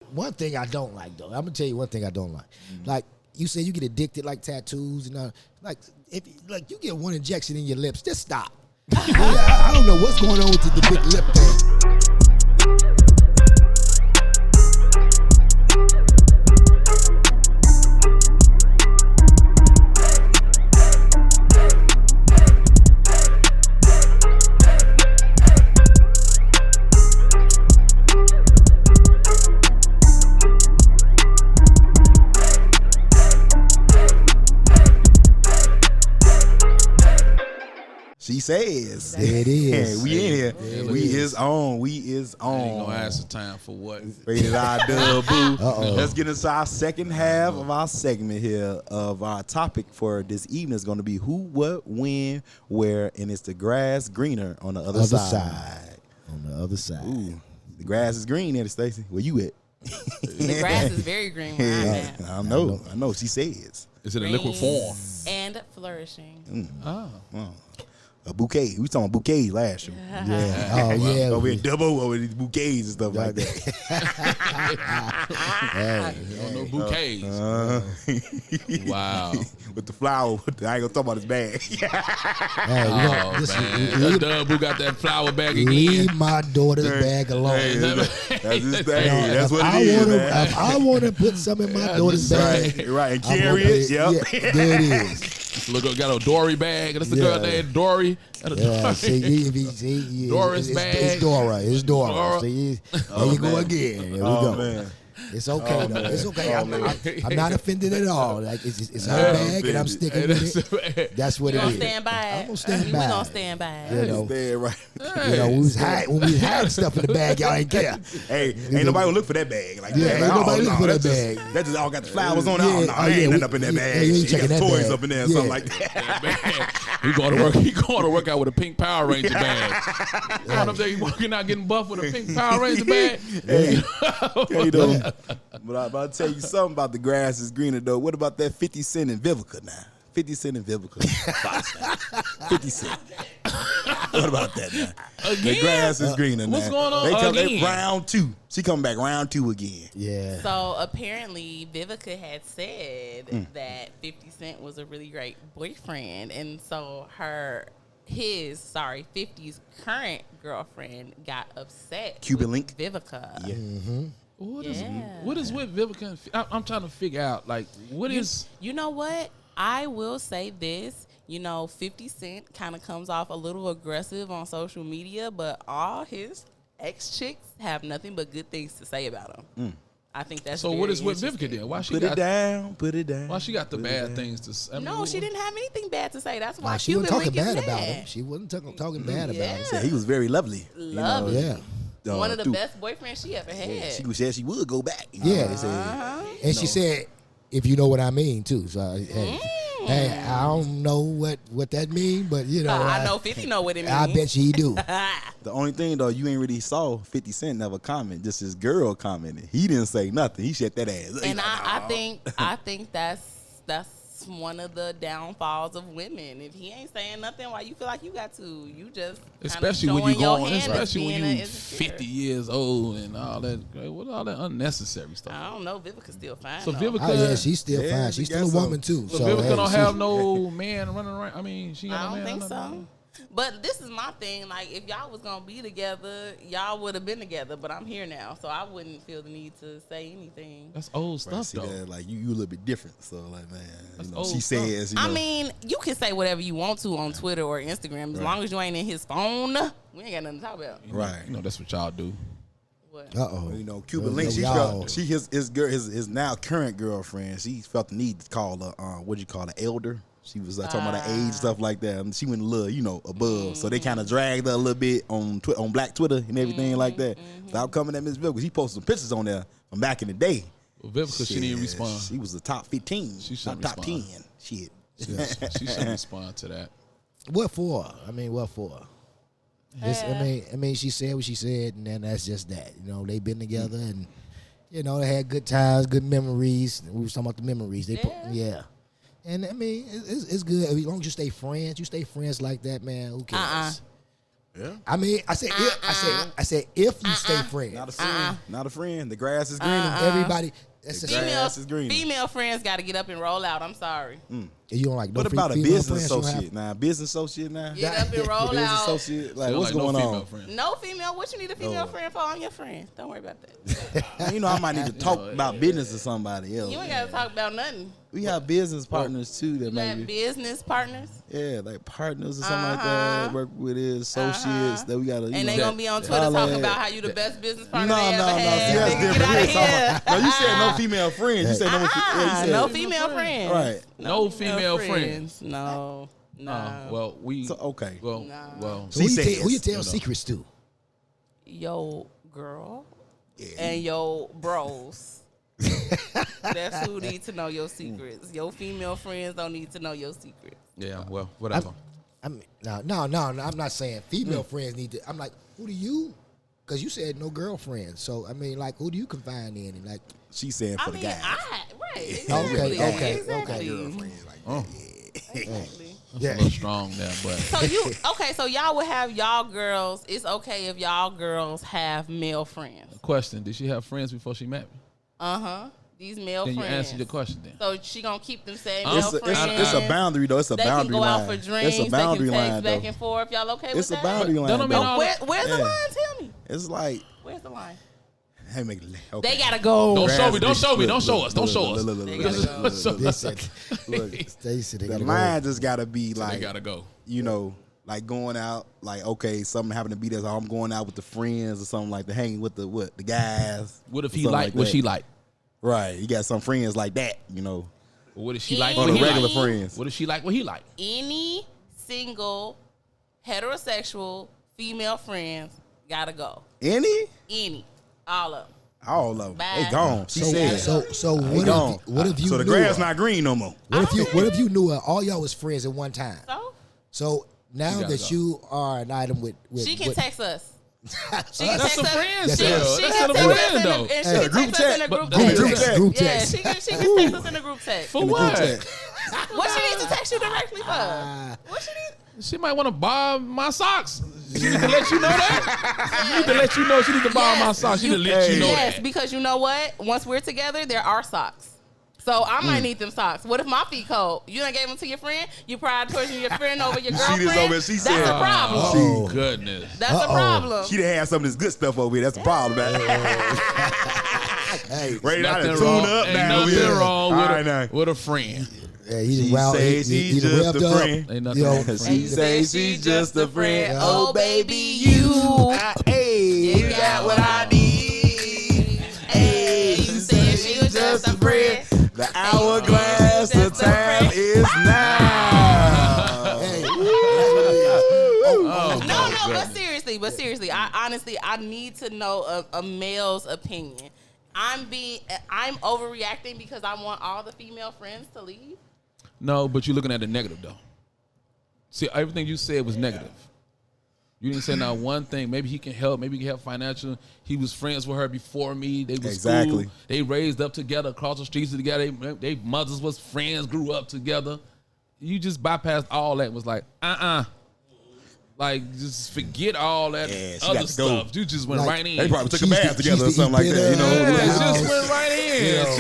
One thing I don't like, though, I'm gonna tell you one thing I don't like. Like you said, you get addicted like tattoos and like if like you get one injection in your lips, just stop. I don't know what's going on with the big lip thing. She says. There it is. We in here. We is on. We is on. I ain't gonna ask the time for what. Rated I Dub Boo. Let's get into our second half of our segment here of our topic for this evening is going to be who, what, when, where, and it's the grass greener on the other side. On the other side. Ooh, the grass is green there, Stacey. Where you at? The grass is very green where I'm at. I know. She says. Is it a liquid form? And flourishing. Oh. A bouquet. We talking bouquets last year. Yeah. Oh yeah. Over here, double over these bouquets and stuff like that. Don't know bouquets. Wow. With the flower, I ain't gonna talk about his bag. Man. Dub who got that flower bag again. Leave my daughter's bag alone. Hey, that's his thing. That's what I it is, wanna, man. If I want to put some in my daughter's bag, Right, and carry it. Yep. Yeah, there it is. Look, got a Dory bag. That's the girl named Dory. Doris bag. It's Dora. It's Dora. Dora. See, there you go again. Here we go. Man. It's okay though. It's okay. I'm not offended at all. Like it's her bag, and I'm sticking with it. That's what it is. Stand by it. I'm gonna stand by We it. gonna stand by it. You know, Right. you know, when we was hiding stuff in the bag, y'all ain't care. Hey, ain't nobody gonna look for that bag. Like, Yeah, that. ain't nobody look for that that's bag. That just all got the flowers on it. Yeah, Oh, no, there ain't nothing up in that yeah, bag. you ain't She got checking that toys bag. up in there or Yeah. something like that. He going to work. He going to work out with a pink Power Ranger bag. Going up there, he working out, getting buff with a pink Power Ranger bag. Hey, though. But I'll tell you something about the grass is greener, though. What about that 50 Cent and Vivica now? 50 Cent and Vivica. 50 Cent. What about that now? Again? The grass is greener now. What's going on They again? round two. She come back round two again. Yeah. So apparently Vivica had said that 50 Cent was a really great boyfriend, and so 50's current girlfriend got upset. Cuban with link? Vivica. Yeah. Mm-hmm. What is with Vivica? I'm trying to figure out, like, what is... You know what? I will say this. 50 Cent kind of comes off a little aggressive on social media, but all his ex-chicks have nothing but good things to say about him. I think that's So very what is with interesting. Vivica then? Why she Put got it down. Put it down. Why she got the bad things to say? No, she didn't have anything bad to say. That's why She Cuban wasn't talking Link is bad about mad. him. She wasn't talking bad about him. Yeah, he was very lovely. Lovely. Yeah. One of the best boyfriends she ever had. She said she would go back. Yeah. They said, And she said, if you know what I mean, too. So, hey, I don't know what that means, but, I know 50 know what it means. I bet you he do. the only thing, though, you ain't really saw 50 Cent never comment. Just his girl commented. He didn't say nothing. He shut that ass. And I think that's one of the downfalls of women. If he ain't saying nothing, why you feel like you got to? You just Especially when you going, especially when you 50 years old and all that. What all that unnecessary stuff? I don't know. Vivica's still fine. So though. Vivica, Oh, yeah, she's still fine. She's still a woman, too. So Vivica don't have no man running around. I mean, she got I no don't man. think so. But this is my thing. Like, if y'all was gonna be together, y'all would have been together. But I'm here now, so I wouldn't feel the need to say anything. That's old stuff, See though. that, like you a little bit different. So like, man, That's she old says. I mean, you can say whatever you want to on Twitter or Instagram, as long as you ain't in his phone. We ain't got nothing to talk about. right. That's what y'all do. What? Cuban Link. She felt his now current girlfriend. She felt the need to call her what you call an elder. She was talking about her age, stuff like that. And she went a little, above. So they kind of dragged her a little bit on Black Twitter and everything like that. Without coming at Miss Vivica, she posted some pictures on there from back in the day. Well, Vivica, she didn't respond. She was the top 15. She shouldn't top respond. 10. Shit. She shouldn't respond to that. What for? I mean, what for? I mean, she said what she said, and then that's just that. They've been together, and they had good times, good memories. We was talking about the memories. And I mean, it's good as long as you stay friends. You stay friends like that, man. Who cares? Yeah. I mean, I said if you stay friends. Not a friend. Not a friend. The grass is greener. Everybody. That's the grass is greener. Female friends got to get up and roll out. I'm sorry. You don't like no What about a female business friends you don't associate now? Business associate now? Get up and roll Business out. associate? Like, Feel what's like going no female on? friend. No female. What you need a female friend for? I'm your friend. Don't worry about that. You know, I might need to talk about business to somebody else. You ain't got to talk about nothing. We have business partners too that You got maybe, business partners. yeah, like partners or something like that. Work with his associates that we gotta. And they going to be on Twitter talking about how you the best business partner No, they no, ever no. had. See, that's Nigga, different. get We out ain't of talking here. about- No, you said no female friends. You said no. Yeah, you said No female friends. Right. No female friends. No. Well, we. So, okay. Well. So who says, you tell secrets to? Yo, girl. And yo, bros. That's who need to know your secrets. Your female friends don't need to know your secrets. Yeah. Well, whatever. I mean, no. I'm not saying female friends need to. I'm like, who do you? Because you said no girlfriends. So I mean, like, who do you confide in? And like, She's saying for I the mean, guys. right. Okay. Exactly. Girlfriends like that. Exactly. That's a little strong there, but So y'all would have y'all girls. It's okay if y'all girls have male friends. question: did she have friends before she met me? These male Then you friends. answered your question then. So she gonna keep them same It's male friends. a boundary though. It's a They boundary can go line. out for drinks. It's a boundary they can line text back though. and forth. Y'all okay with It's a that? boundary line. That don't mean though. all- Where's the Yeah. line? Tell me. It's like, Where's the line? hey, make it. Okay. They gotta go. Don't show me. Grass Don't is- show me. look, Don't show look, us. Don't look, show look, us. look, look, They look, gotta look, go. look, they said, look. Stacy, they The gotta line just gotta be They like, gotta go. you know, like going out, like, okay, something happened to be there, so I'm going out with the friends or something like that, hanging with the guys. What if he something like what that. she like? Right, you got some friends like that, you know, Or what if she like Or or what the he regular like? friends. What if she like what he like? Any single heterosexual female friends gotta go. Any? All of them. All of them. Bye. They gone. She said. So They what gone. if you So the knew grass her? not green no more. What if you knew her? All y'all was friends at one time. So So now gotta that go. you are an item with she can text us. She That's text some us. friends She- though. She That's can still a text us friend in though. the, and she Hey, can group text us in chat. a group But- text. group text. Group Yeah, text. she can text us in a group text. For In the group what? chat. What she needs to text you directly for? What she need? She might want to borrow my socks. She need to let you know that. She need to let you know she need to borrow my socks. She need to let you know Yes, that. because you know what? Once we're together, there are socks. So I might need them socks. What if my feet cold? You done gave them to your friend. You prioritizing your friend over your You see girlfriend. this over here, she That's said- a problem. Oh, goodness. That's a problem. She done had some of this good stuff over here. That's the problem, man. Hey, Ready now to Nothing tune wrong. up Ain't now. nothing Yeah. wrong All right, now. with a friend. yeah, he She done say he she's done just revved a up. friend. Ain't nothing Yo, wrong with a She friend. say she's just a friend. Oh, baby, you. Hey, you got what I need. Hey, you say she was just a friend. The hourglass of time is now. Hey, No, but seriously, I need to know a male's opinion. I'm overreacting because I want all the female friends to leave. No, but you're looking at the negative though. See, everything you said was negative. You didn't say not one thing. Maybe he can help. Maybe he can help financially. He was friends with her before me. They was Exactly. cool. They raised up together, across the streets together. They mothers was friends, grew up together. You just bypassed all that. And was like, like just forget all that Yeah, she other got to go. stuff. You just went Like, right in. They probably took a She used bath to- together or she used to something like eat that. You know, dinner. Yeah, it Yeah. just went right in. It's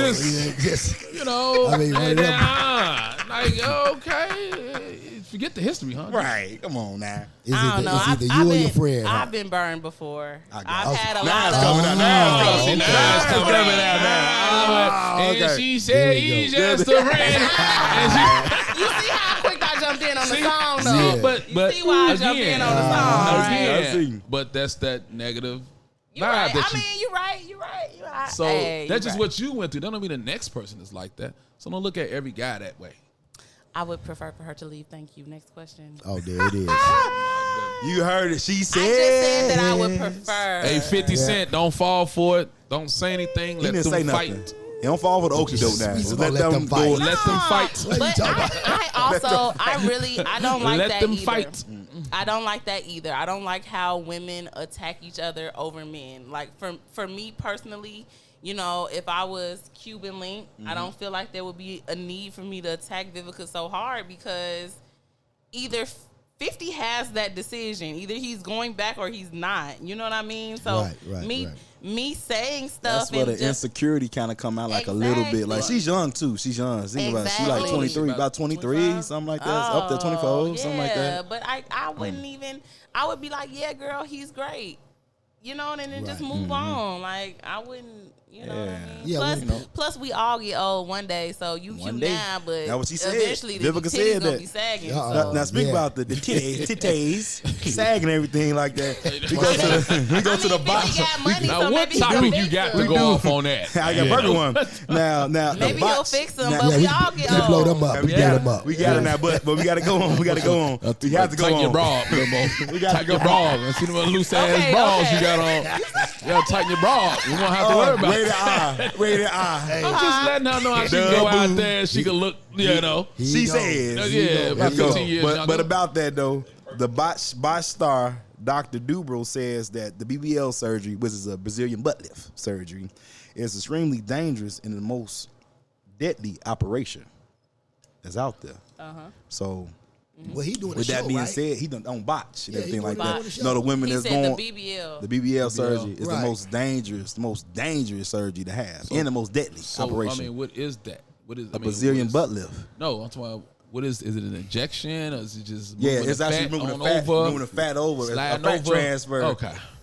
just. You know, I mean, and then, right like, okay, forget the history, huh? right. Come on now. Is I don't know. It's either I've you or been, your friend. huh? I've been burned before. I got I've it. had a Now lot it's of. coming out. Now it's See, coming now out. it's coming out now. And Okay. she said Here we he's go. just a friend. And You see how quick I jumped in on the See? song, though. Yeah. but see why I jumped in on the song, again, I see. but that's that negative You vibe right. that I you. mean, you're right. You're right. You're right. So Hey, that's you just right. what you went through. That don't mean the next person is like that. So don't look at every guy that way. I would prefer for her to leave. Thank you. Next question. Oh, there it is. You heard it. She said. I just said that I would prefer. Hey, 50 Cent, don't fall for it. Don't say anything. He Let didn't them say fight. nothing. He don't fall for the okie doke now. He's Just gonna let them go. fight. Let them fight. What you But talking about? I don't like Let that them either. fight. I don't like that either. I don't like how women attack each other over men. Like for me personally, you know, if I was Cuban Link, I don't feel like there would be a need for me to attack Vivica so hard because either 50 has that decision. Either he's going back or he's not. You know what I mean? So me saying stuff. That's where the insecurity kind of come out like a little bit. Like she's young too. She's young. Think about it. She like 23, about 23, something like that. Up to 24, something like that. But I wouldn't even. I would be like, yeah, girl, he's great. You know, and then just move on. Like I wouldn't. You know what I mean? Yeah, plus, we all get old one day, so you cute now, but that's what she said. Eventually the titties gonna be sagging. Now speak about the titties sagging and everything like that. We go to the bottom. Now what topic you got to go off on that? I got a perfect one. Now maybe you'll fix them, but we all get old. Blow them up. We blow them up. We got it now, but we got to go on. We got to go on. We have to go on. Tighten your bra up, little more. Tighten your bra up. See them loose ass bras you got on. You gotta tighten your bra up. We won't have to worry about it. Rated R. I'm just letting her know how she can go out there and she can look, you know. She says. Yeah, about 15 years younger. But about that, though, the botch star, Dr. Dubrow, says that the BBL surgery, which is a Brazilian butt lift surgery, is extremely dangerous and the most deadly operation that's out there. So... Well, he doing with the that show, being right? said, he done on botch and everything like that. The you know, the women he that's said going the BBL surgery is the most dangerous surgery to have and the most deadly operation. I mean, what is that? What is a Brazilian butt lift? No, I'm talking about what is it an injection or is it just it's actually moving the fat over, a fat transfer,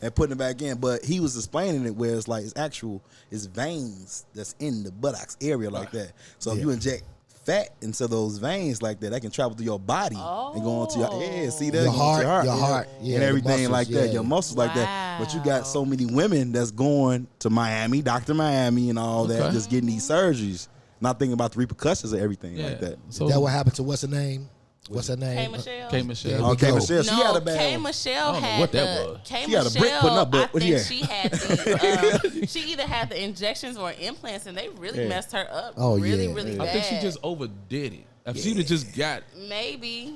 and putting it back in. But he was explaining it where it's like it's veins that's in the buttocks area like that. So if you inject fat into those veins like that can travel through your body and go into your see that your heart, and everything like that, your muscles like that. But you got so many women that's going to Miami, Dr. Miami, and all that, just getting these surgeries, not thinking about the repercussions of everything like that. So that what happened to what's her name? What's her name? K. Michelle. Oh, K. Michelle. She had a bad K. Michelle had what that was. K. She had a brick putting up, but I think she had she either had the injections or implants, and they really messed her up. Really bad. I think she just overdid it. If she'd have just got maybe.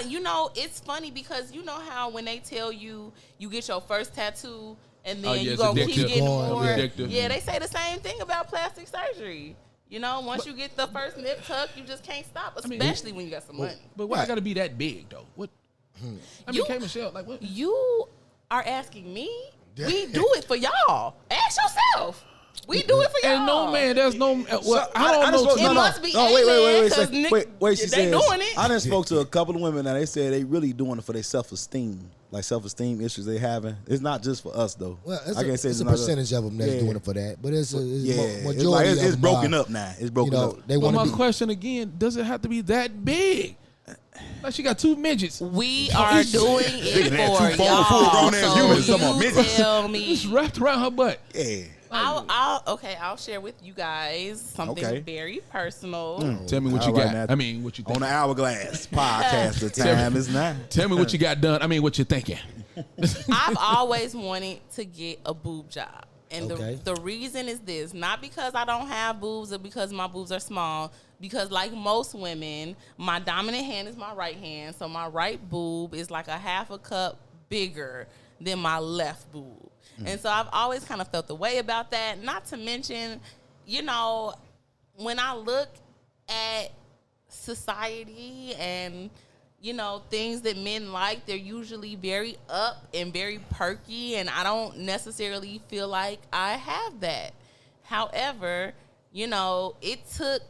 You know, it's funny because you know how when they tell you get your first tattoo and then you gonna keep getting more. Yeah, they say the same thing about plastic surgery. You know, once you get the first nip tuck, you just can't stop, especially when you got some money. But why I gotta be that big though? What? I mean, K. Michelle, like what? You are asking me? We do it for y'all. Ask yourself. We do it for y'all. And no man, there's no. Well, I don't know. It must be wait. She they says, doing it. I done spoke to a couple of women and they said they really doing it for their self-esteem. Like self-esteem issues they having. It's not just for us though. Well, it's a percentage of them that's doing it for that, but it's majority. It's broken up now. It's broken up. They want my question again: does it have to be that big? Like she got two midgets. We are doing it for y'all. So you tell me. It's wrapped around her butt. Yeah. I'll share with you guys something very personal. Tell me what you got. I mean, what you think. On the Hourglass podcast, the time is now. Tell me what you got done. I mean, what you thinking. I've always wanted to get a boob job. And the reason is this. Not because I don't have boobs or because my boobs are small. Because like most women, my dominant hand is my right hand. So my right boob is like a half a cup bigger than my left boob. And so I've always kind of felt the way about that. Not to mention, you know, when I look at society and, you know, things that men like, they're usually very up and very perky. And I don't necessarily feel like I have that. However, you know, it took,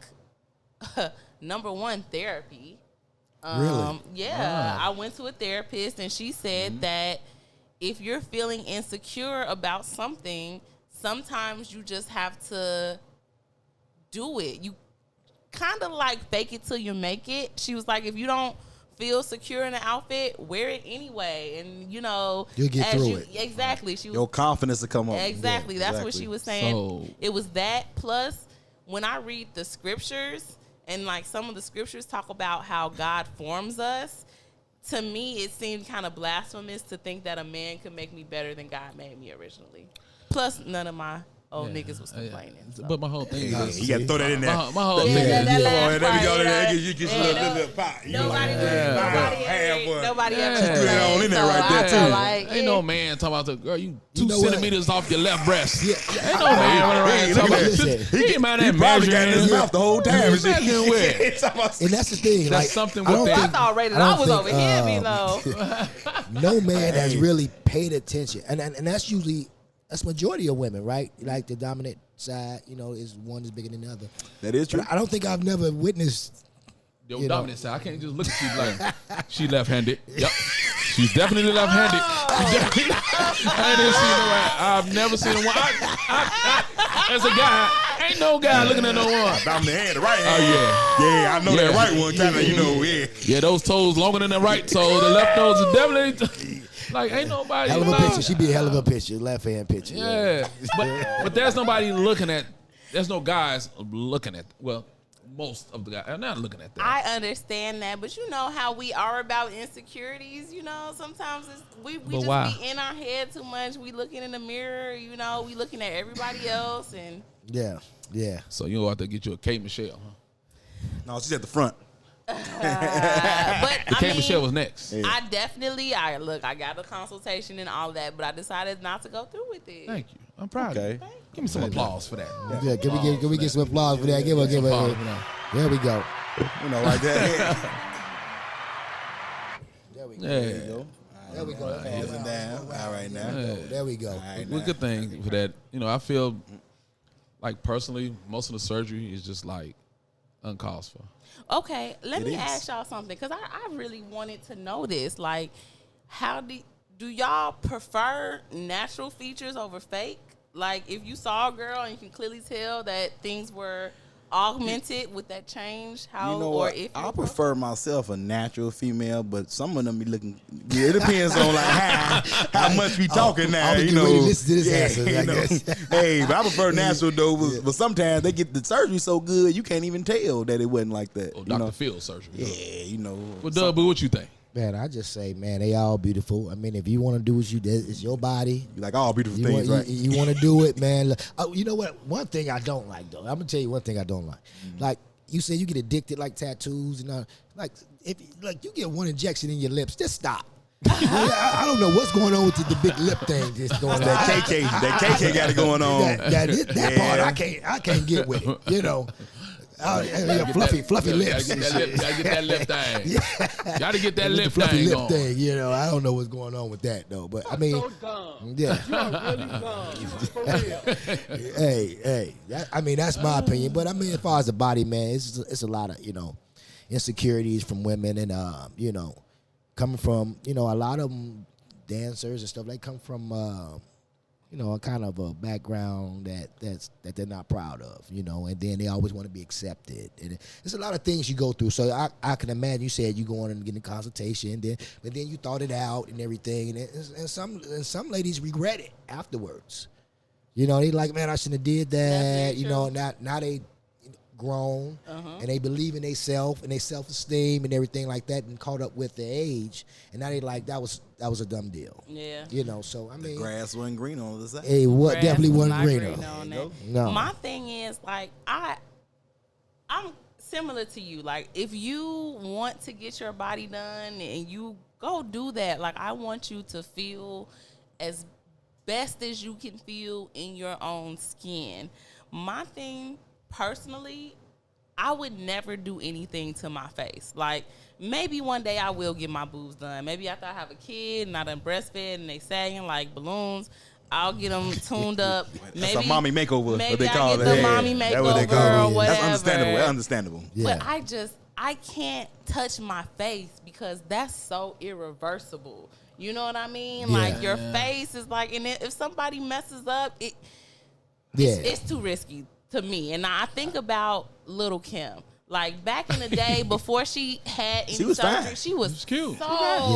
number one, therapy. Really? Yeah. Wow. I went to a therapist and she said that if you're feeling insecure about something, sometimes you just have to do it. You kind of like fake it till you make it. She was like, if you don't feel secure in the outfit, wear it anyway. And, you know, you'll get through it. Exactly. She was, your confidence will come up. Exactly. That's what she was saying. So, it was that. Plus, when I read the scriptures, and like some of the scriptures talk about how God forms us, to me, it seemed kind of blasphemous to think that a man could make me better than God made me originally. Plus, none of my niggas was complaining. So. But my whole thing is, you got to throw that in there. My whole thing is, There we go. You get your little pot. Nobody ever. She threw that on in there right there too. Like, ain't no man talking about the girl. You 2 know centimeters off your left breast. Yeah. Ain't no man running around talking about that. He ain't mind He that probably got in his measuring. mouth the whole time. He's measuring with. And that's the thing. That's like, something I with don't that. I think- thought rated I don't I was think, over here, below. No man has really paid attention, and that's usually majority of women, right? Like the dominant side, is one is bigger than the other. That is true. But I don't think I've never witnessed. Your dominant side. I can't just look at you like she left-handed. Yep, she's definitely left-handed. I ain't seen no one. I've never seen a one. As a guy, ain't no guy looking at no one. Dominant hand, the right Oh hand. yeah. Yeah, I know that right one. Kind of, Yeah, those toes longer than the right toe. The left toes is definitely like ain't nobody. Hell of a picture. She'd be a hell of a picture, left hand picture. Yeah, but there's nobody looking at. There's no guys looking at. Well, most of the guys are not looking at that. I understand that, but you know how we are about insecurities. Sometimes we just why? be in our head too much. We looking in the mirror. We looking at everybody else, and Yeah. So you go out there get you a K Michelle, huh? No, she's at the front. but The K Michelle was next. Yeah. I definitely, I got a consultation and all that, but I decided not to go through with it. Thank you. I'm proud of you. Okay. Give me some applause for that. Yeah. Can we get some applause for that? Give her. Applause for that. There we go. Like that. There we go. Yeah. There we go. Up and down. All right now. There we go. Well, good thing for that. I feel like personally, most of the surgery is just like uncalled for. Okay, let me is. ask y'all something, because I really wanted to know this. Like, how do y'all prefer natural features over fake? Like, if you saw a girl and you can clearly tell that things were augmented, would that change how or if I prefer myself a natural female, but some of them be looking. It depends on like how much we talking now. I'm getting ready to listen to this answer, I guess. Hey, but I prefer natural though. But sometimes they get the surgery so good you can't even tell that it wasn't like that. Or Dr. Phil surgery. Yeah, Well, Doug, but what you think? Man, I just say, man, they all beautiful. I mean, if you want to do what you did, it's your body. You like all beautiful You things, want, right? you want to do it, man. You know what? One thing I don't like, though. I'm gonna tell you one thing I don't like. Like you said, you get addicted like tattoos and like if you get one injection in your lips, just stop. I don't know what's going on with the big lip thing that's going on. That KK got it going on. That part I can't get with it. Fluffy lips. Gotta get that lip thing. Gotta get that lip fluffy thing lip on. thing. I don't know what's going on with that though. But I mean, yeah. Hey. That's my opinion. But I mean, as far as the body, man, it's a lot of insecurities from women, and coming from a lot of them dancers and stuff. They come from a kind of a background that they're not proud of, and then they always want to be accepted. And there's a lot of things you go through. So I can imagine you said you go on and get a consultation, but then you thought it out and everything, and some ladies regret it afterwards. They like, man, I shouldn't have did that. Now they grown and they believe in themselves and their self-esteem and everything like that, and caught up with their age, and now they like that was a dumb deal. Yeah. So I mean, Grass wasn't green on the other side. it definitely wasn't not greener. green on that. No. My thing is, like, I'm similar to you. Like, if you want to get your body done and you go do that, like, I want you to feel as best as you can feel in your own skin. My thing, personally, I would never do anything to my face. Like, maybe one day I will get my boobs done. Maybe after I have a kid and I done breastfed and they sagging like balloons, I'll get them tuned up. That's a mommy makeover. Maybe what they I call get it. the mommy That's what they makeover call or it. whatever. That's understandable. Yeah. But I can't touch my face because that's so irreversible. You know what I mean? Yeah. Like, your face is like, and if somebody messes up, Yeah. it's too risky to me. And I think about Little Kim. Like, back in the day, before she had any She was surgery, fine. she was cute. so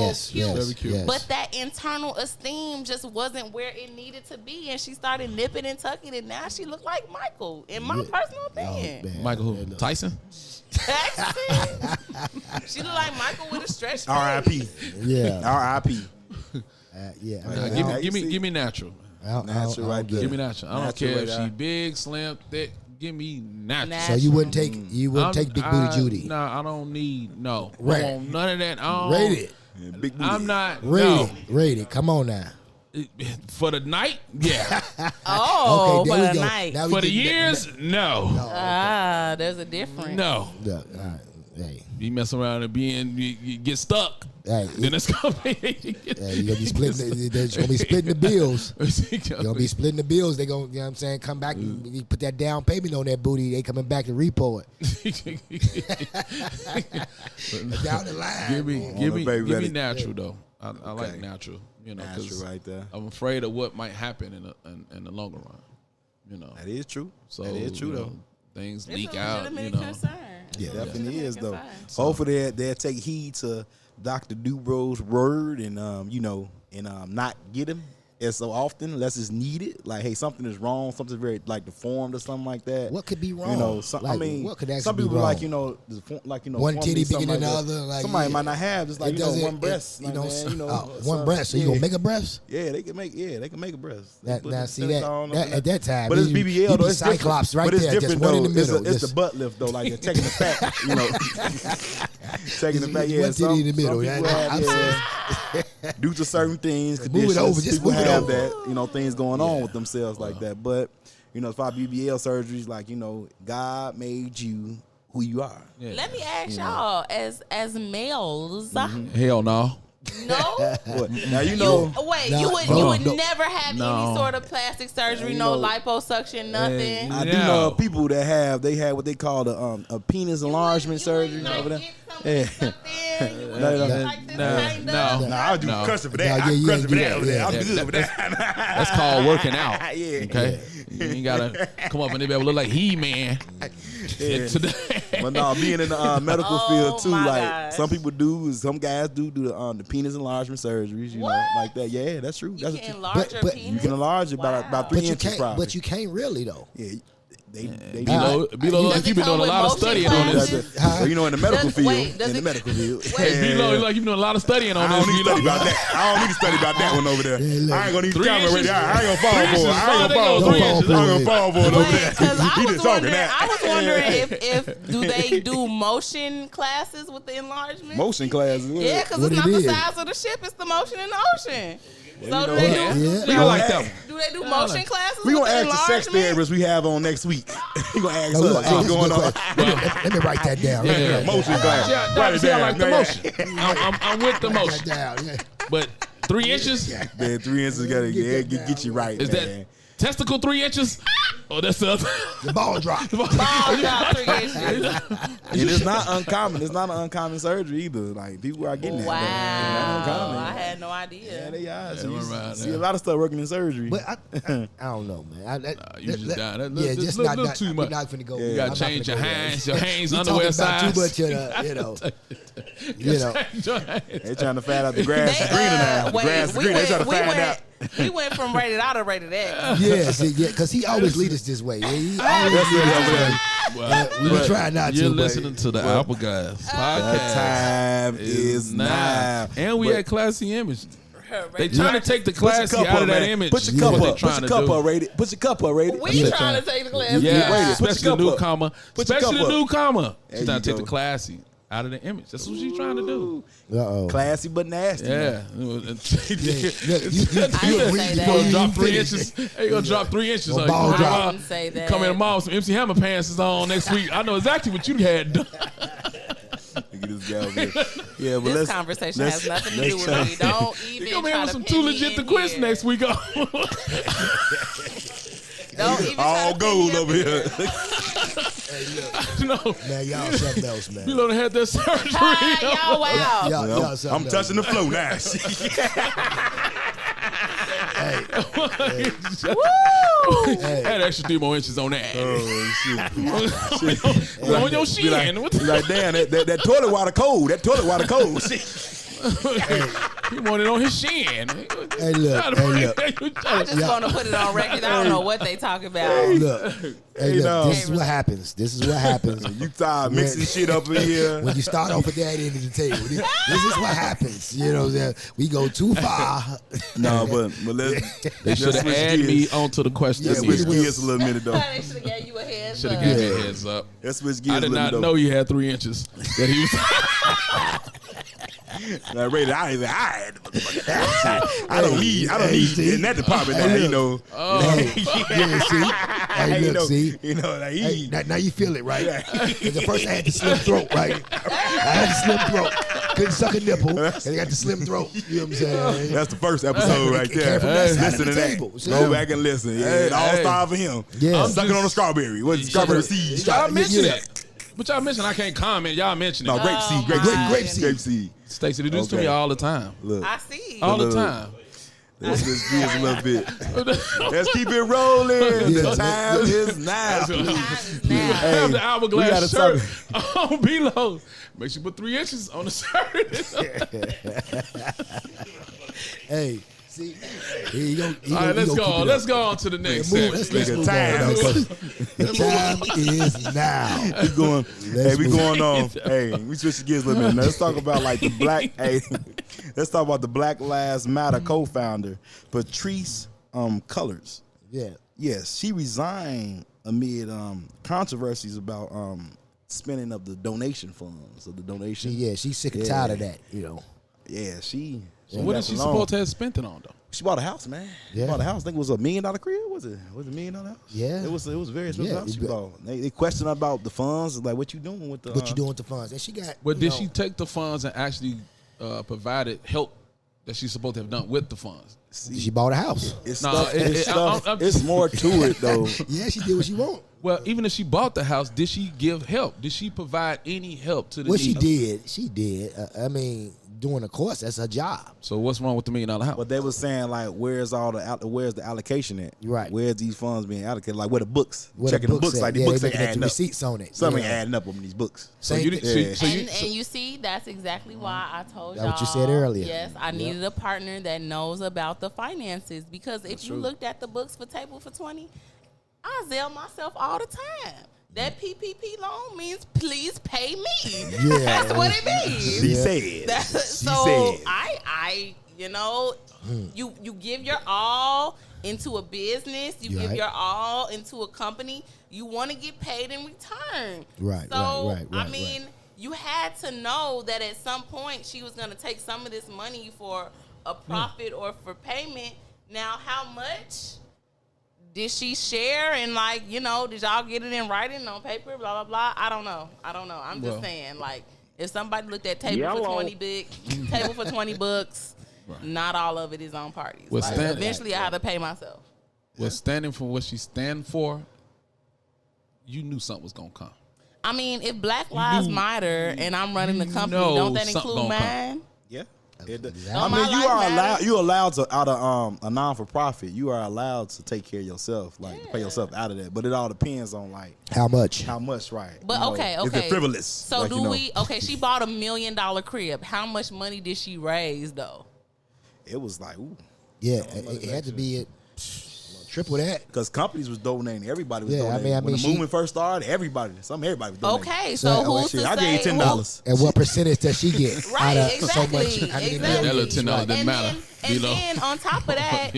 Yes, cute. yes, Very cute. yes. But that internal esteem just wasn't where it needed to be, and she started nipping and tucking, and now she looked like Michael, in my personal opinion. man. Michael who? Tyson? She looked like Michael with a stretch face. R.I.P. Yeah. R.I.P. Yeah. Give me natural. Natural right there. Give me natural. I don't Natural care right if there. she big, slim, thick. Give me natural. So you wouldn't take Big Booty Judy. No, I don't need no. Right. I want none of that. Rate it. Yeah, big booty. I'm not. Rate it. Come on now. For the night, yeah. Oh, Okay, for there we the go. night. Now we For the getting- years, no. There's a difference. No. Yeah, all right. Hey, You mess around and you get stuck. hey, Then it's gonna be. you're gonna be splitting. They're gonna be splitting the bills. You're gonna be splitting the bills. They gonna, you know what I'm saying, come back and you put that down payment on that booty. They coming back to repo it. Down the line. Give me ready. natural though. I like natural. You know, Natural 'cause right there. I'm afraid of what might happen in the longer run. You know, That is true. so that is true you know, though. things It's leak a out. legitimate You know, concern. Yeah, It's a definitely legitimate is though. concern. Hopefully they'll take heed to Dr. Dubro's word and not get him as so often unless it's needed. Like, hey, something is wrong, something's very like deformed or something like that. What could be wrong? You know, Like, I mean, what could actually some be people wrong? One form titty needs something bigger than the like that. other. Like, Somebody yeah. might not have just like It doesn't- one breast. it- Like, man, one some- breast. So you gonna make a breast? Yeah, they can make a breast. They put Now the see silicone that up in at that time. But it's you BBL be though. It's Cyclops different. right But it's there, just different one in though. the middle. It's just the butt lift though, like they're taking the fat. You know, taking the fat. It's Yeah, one titty in the middle. Some people Yeah, have, due to certain things, Move it conditions, over, just people move it have over. that. Things going on with themselves like that. But as far as BBL surgeries, like God made you who you are. yeah. Let me ask y'all, as males, Hell no. no. What? Now You No, would no. never have No. any sort of plastic surgery, You no know- liposuction, nothing. I do No. know people that have what they call a penis enlargement surgery over there. No. Nah, I'll do No. custom for Nah, that. yeah, I'm yeah, custom for yeah, that over there. yeah. I'm Yeah, good with that. That's called working out. Yeah. Okay. You ain't gotta come up and they look like He-Man. Yeah. Today. But no, being in the medical Oh, field too, my like gosh. some guys do the penis enlargement surgeries, What? like that. Yeah, that's true. You That's can a, enlarge your but- penis. you can enlarge it Wow. about 3 But you inches can't. probably. But you can't really though. Yeah, they Bilo, Does like it you've been come doing a with lot of motion studying on this. classes? so, in the medical Does- field, wait, does in the it- medical field. Wait, Bilo, like you've been doing a lot of studying on I don't this. need to study Bilo. about that. I don't need to study about that one over there. Yeah, look. I ain't gonna need 3 camera right inches? there. I ain't gonna fall 3 for it. inches. I ain't gonna fall Don't for it. fall I ain't for gonna it. fall for it over Wait, there. because I He was just talking wondering. that. I was wondering if do they do motion classes with the enlargement? Motion classes. Yeah, because What it's not it the is. size of the ship; it's the motion in the ocean. So do know they Yeah. do? Yeah. I like that one. Do they do motion classes? We with gonna the ask the sex enlargement? therapists we have on next week. We gonna ask No, we us gonna ask what's this going good on. question. Let me write that down. Let me Yeah. write that Motion down. class. Yeah, Write it see, I down. like the Yeah. motion. I'm with the Write that motion. down. Yeah. But 3 inches? Man, 3 inches gotta get you right, Is man. that testicle 3 inches? Oh, that's the other. The ball drop. Ball drop 3 inches. And it's not uncommon. It's not an uncommon surgery either. Like people are getting that. Wow, It's not uncommon. I had no idea. Yeah, they are. So Yeah, you right see there. a lot of stuff working in surgery. But I don't know, man. you just down. That Yeah, look- just look- not, look not too I'm much. not finna go. You You I'm gotta not change finna your go there. hands, your Hanes We underwear talking about size. too much of you know. They trying to fat out the grass is greener now. The Wait, grass is greener. They trying to fatten out. we went from rated R to rated X. Yeah, see, yeah, because he always lead us this way. Yeah, he always That's lead it us over this there. way. We were trying not You're to, but- listening to the Hourglass The podcast. time is now. And we But- had classy image. They Rated trying R. to take the Put your classy cup out up, of that man. image. Put your That's cup what they up. Put trying your to cup do. up, rated. Put your cup up, rated. We trying to take the class. Yeah, Wait, put especially your the cup up. newcomer. Put your Especially cup the up. newcomer. There She's trying to you take the go. classy out of the image. That's what she's trying to do. Uh-oh. Classy but nasty. Yeah. man. You didn't agree say before that. you Gonna drop even 3 finish. inches. Hey, gonna drop 3 inches Well, on ball you. drop. I didn't say that. Coming tomorrow with some MC Hammer pants is on next week. I know exactly what you had done. Look at this guy over here. Yeah, but This conversation has nothing to do with me. Don't even You come in try with to some pin too me legit to in quits here. next week. Don't even try all to pin gold me up over in here. No, Man, y'all something else, man. you don't have that surgery. Ah, y'all wow. Y'all something I'm else. touching the flow now. Had extra 3 more inches on that. Oh shit! on your shin. What the- Like damn, that toilet water cold. That toilet water cold. He wanted on his shin. Hey, look. I just want to put it on record. I don't know what they talk about. Look. Hey, look, this is what happens. You start mixing shit up in here. When you start off at that end of the table, this is what happens. You know what I'm saying? We go too far. No, but let's They should have added me onto the question. Let's switch gears a little minute though. They should have gave you a heads up. Should have gave me a heads up. Let's switch gears I a did little not bit know you had 3 inches. That he was. Now, Ray, I don't need in that department now, you know. See? You know, like Hey, now you feel it, right? 'Cause at first I had the slim throat, right? I had the slim throat. Couldn't suck a nipple. And I got the slim throat. You know what I'm saying? that's the first episode right Came there. from that side Listen of to the that. table. Go back and listen. Yeah, it all started for him. Yeah. Sucking on a strawberry. What's strawberry seed? Y'all mentioned Yeah. it. But y'all mentioned I can't comment. Y'all mentioned No, it. grape seed. Grape seed. Stacey, they do this to Okay. me all the time. Look. I see. All the Look. time. Let's switch gears a little bit. Let's keep it rolling. The time is now. Have the Hourglass gotta shirt on below. Make sure you put 3 inches on the shirt. Hey, see, here you go. All right, let's go. Let's go on to the next Let's segment. move on. The time is now. We going. Hey, we move going on. Hey, we switch gears a little bit. Now, let's talk about like the black. Hey, let's talk about the Black Lives Matter co-founder Patrice Cullors. Yeah. Yes, she resigned amid controversies about spending of the donation funds of the donation. She's sick and tired of that, you know. Yeah, she. So what is she supposed to have spent it on though? She bought a house, man. Yeah. She bought a house. I think it was $1 million crib. Was it $1 million house? Yeah. It was a very expensive Yeah, house she you bought. They questioned about the funds, like what you doing with the What you doing with the funds? And she got. But you did know, she take the funds and actually provided help that she's supposed to have done with the funds? She bought a house. It's Nah, stuff, it- it's, it- stuff. I'm- It's more to it though. Yeah, she did what she want. Well, even if she bought the house, did she give help? Did she provide any help to the What she needy? did. I mean, doing a course, that's her job. So what's wrong with the $1 million house? But they were saying like, where's the allocation at? Right. Where's these funds being allocated? Like where the books? Where Checking the books. at. Like the Yeah, books they ain't looking at adding the up. receipts on it. Something Yeah. ain't adding up on these books. So you didn't. Yeah. So you. And you see, that's exactly why I told y'all. That's what you said earlier. Yes, I needed a partner that knows about the finances because if you looked at the books for Table for 20, I zell myself all the time. That PPP loan means please pay me. Yeah. That's what it means. She said. So I you know, you give your all into a business, you give Right. your all into a company, you want to get paid in return. Right, So right, I mean, you had to know that at some point she was going to take some of this money for a profit or for payment. Now, how much did she share? And like, you know, did y'all get it in writing on paper? Blah blah blah. I don't know. I'm just saying, like, if somebody looked at Table for 20 books, not all of it is on parties. Well, Like, stand- eventually, I had to pay myself. Was standing for what she stand for. You knew something was gonna come. I mean, if Black Lives Matter and I'm running the company, know don't that something include gonna come. mine? Yeah. I Don't mean, my you life are matter? allowed to out of a non for profit. You are allowed to take care of yourself, like to pay yourself out of that. But it all depends on like How much? how much, right? But You know, okay. Is it frivolous? So Like, do you know, we? Okay, she bought $1 million crib. How much money did she raise though? It was like, ooh, Yeah, it had to be triple that. because companies was donating. Everybody was Yeah, I donating. mean, when the she- movement first started, everybody was donating. Okay, So, so who's Shit, to I say? gave $10. And what percentage does she get Right, out of exactly, so much? How many exactly. That millions? little $10 doesn't And matter. then, and then on top of that,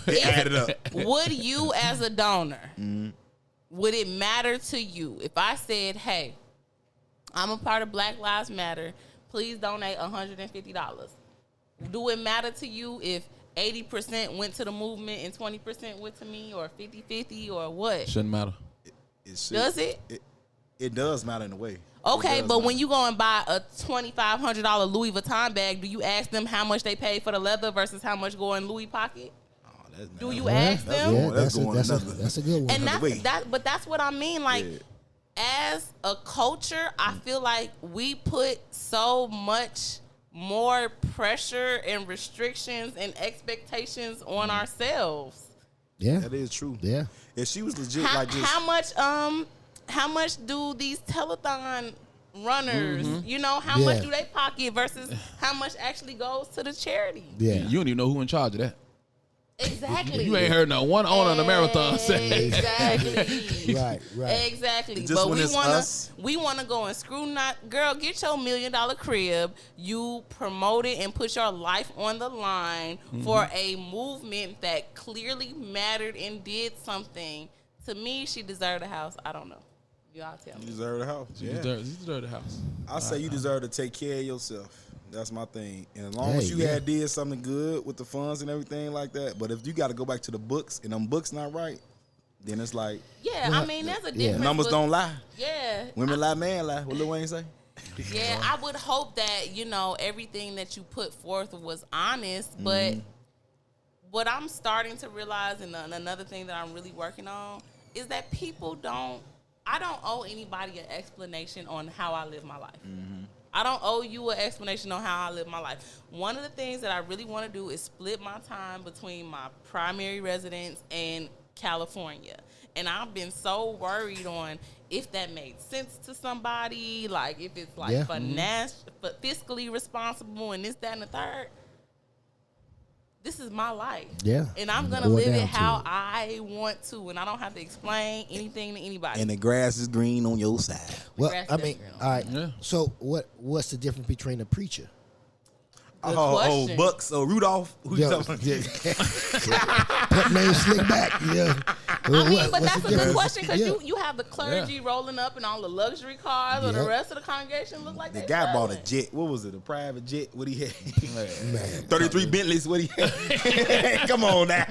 They added up. would you as a donor, Mm-hmm. would it matter to you if I said, hey, I'm a part of Black Lives Matter, please donate $150? Do it matter to you if 80% went to the movement and 20% went to me, or 50-50, or what? Shouldn't matter. Does it? It does matter in a way. Okay, It does but when matter. you go and buy a $2,500 Louis Vuitton bag, do you ask them how much they paid for the leather versus how much go in Louis pocket? Oh, that's Do not- you ask them? Yeah, That's going that's another- a good one. And Another way. but that's what I mean. Like, Yeah. as a culture, I feel like we put so much more pressure and restrictions and expectations on ourselves. Yeah, That is true. yeah. If she was legit, How, like just how much do these telethon runners. You know, how much do they pocket versus how much actually goes to the charity? Yeah. You don't even know who in charge of that. Exactly. You ain't heard no one owner on the marathon say. Exactly. Right. Exactly. Just But when we wanna go and screw not girl, get your $1 million crib. You promote it and put your life on the line for a movement that clearly mattered and did something. To me, she deserved a house. I don't know. Y'all tell me. You deserve the house. You deserve the house. I say you deserve to take care of yourself. That's my thing. And as long as you had did something good with the funds and everything like that, but if you got to go back to the books and them books not right, then it's like I mean, there's a difference. numbers don't lie. Yeah. Women lie, man lie. What Lil Wayne say? Yeah, I would hope that, everything that you put forth was honest, but what I'm starting to realize, and another thing that I'm really working on, is that I don't owe anybody an explanation on how I live my life. I don't owe you an explanation on how I live my life. One of the things that I really want to do is split my time between my primary residence and California. And I've been so worried on if that made sense to somebody, like if it's like fiscally responsible and this, that, and the third. This is my life. Yeah. And I'm going to live it how I want to. And I don't have to explain anything to anybody. And the grass is green on your side. Well, I mean, all right. Yeah. So what's the difference between a preacher? Bucks or Rudolph? Who you talking about? Put name slick back. Yeah. I mean, but that's a good question because you have the clergy rolling up in all the luxury cars, or the rest of the congregation look like the guy bought a jet. What was it? A private jet? What he had? 33 Bentleys. What he had? Come on now.